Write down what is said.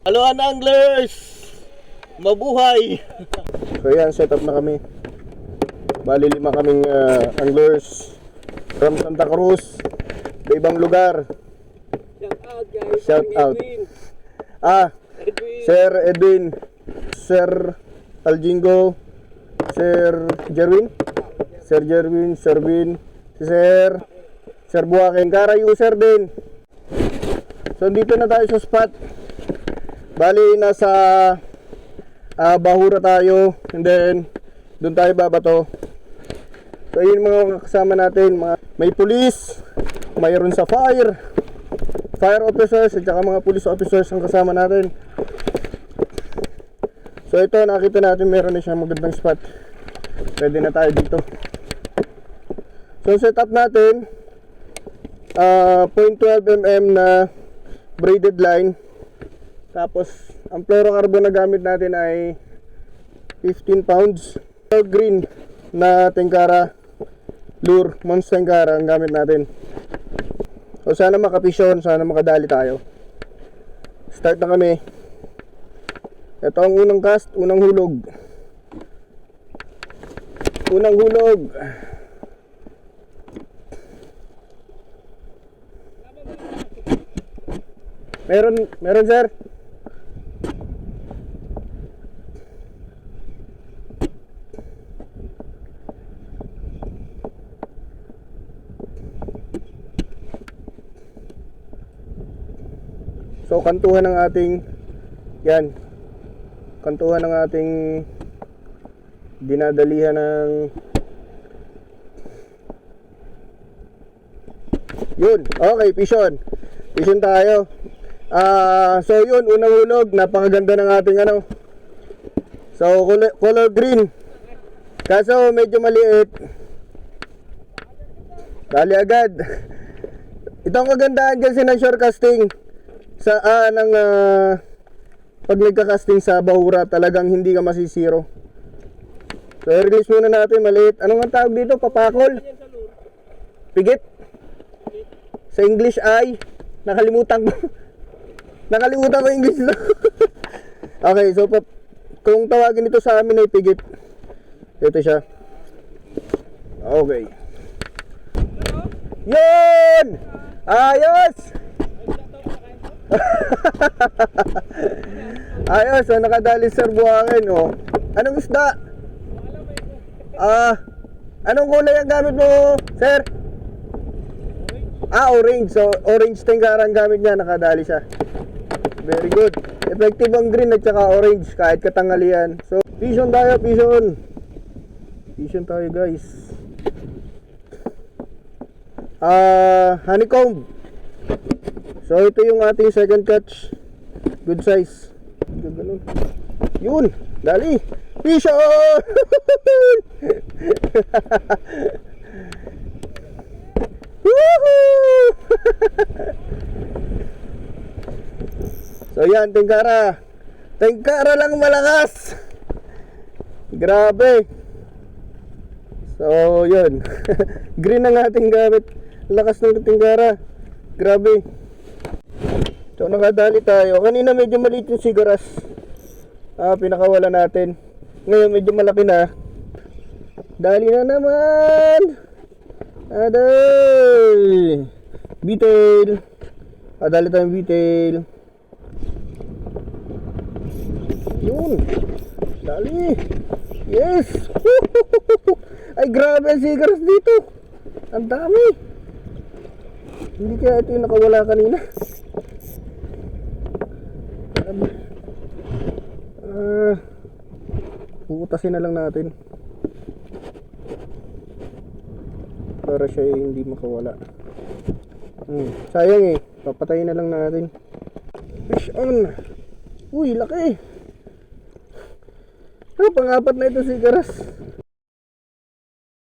Hello anglers! Mabuhay! So yan, set up na kami. Bali 5 kaming anglers from Santa Cruz, sa ibang lugar. Shout out guys! Shout out. Edwin. Sir Edwin, Sir Aljingo, Sir Jerwin, Sir Vin, si Sir Buaking, Kara user din. So dito na tayo sa spot. Bali nasa Bahura tayo, and then doon tayo babato. So yun mga kasama natin, may police, mayroon sa fire officers at saka mga police officers ang kasama natin. So ito, nakita natin meron na siyang magandang spot. Pwede na tayo dito. So set up natin 0.12 mm na braided line. Tapos ang fluorocarbon na gamit natin ay 15 pounds. Green na Tenkara lure, Monster Tenkara ang gamit natin. So sana makapisyon, sana makadali tayo. Start na kami. Ito ang unang cast, unang hulog. Unang hulog. Meron sir. So kantuhan ng ating kantuhan ng ating dinadalihan ng yun. Okay, pisyon tayo. So yun, unang hulog, napakaganda ng ating so color green, kaso medyo maliit, dali agad. Ito ang kagandahan dyan sa shore casting sa pag nagka-casting sa Bahura, talagang hindi ka masisiro. So i-release muna natin maliit. Anong ang tawag dito? Papakol? Pigit? Sa English ay nakalimutan ko English na. Okay, so kung tawagin ito sa amin ay pigit. Ito siya. Okay. Yun! Ayos! Ayos, so nakadali Sir Buhangin. Anong isda? Anong kulay ang gamit mo, sir? Orange. So orange Tenkara ang gamit niya, nakadali siya. Very good. Effective ang green at saka orange kahit katanghalian. So vision tayo, vision tayo guys. Honeycomb. So ito yung ating second catch. Good size. Ganun. Yun, dali. Vision. Woohoo! So yan, Tenkara lang malakas. Grabe. So yun. Green ang ating gamit. Lakas ng Tenkara. Grabe. So nakadali tayo. Kanina medyo maliit yung sigaras. Pinakawala natin. Ngayon medyo malaki na. Dali na naman. Aday. Bitail. Dali tayong bitail. Yun. Dali. Yes. Ay grabe ang sigaras dito. Ang dami. Hindi kaya ito yung nakawala kanina. Puputasin na lang natin para siya hindi makawala. Sayang papatayin na lang natin. Fish on. Uy, laki. Pang-apat na ito sigaras.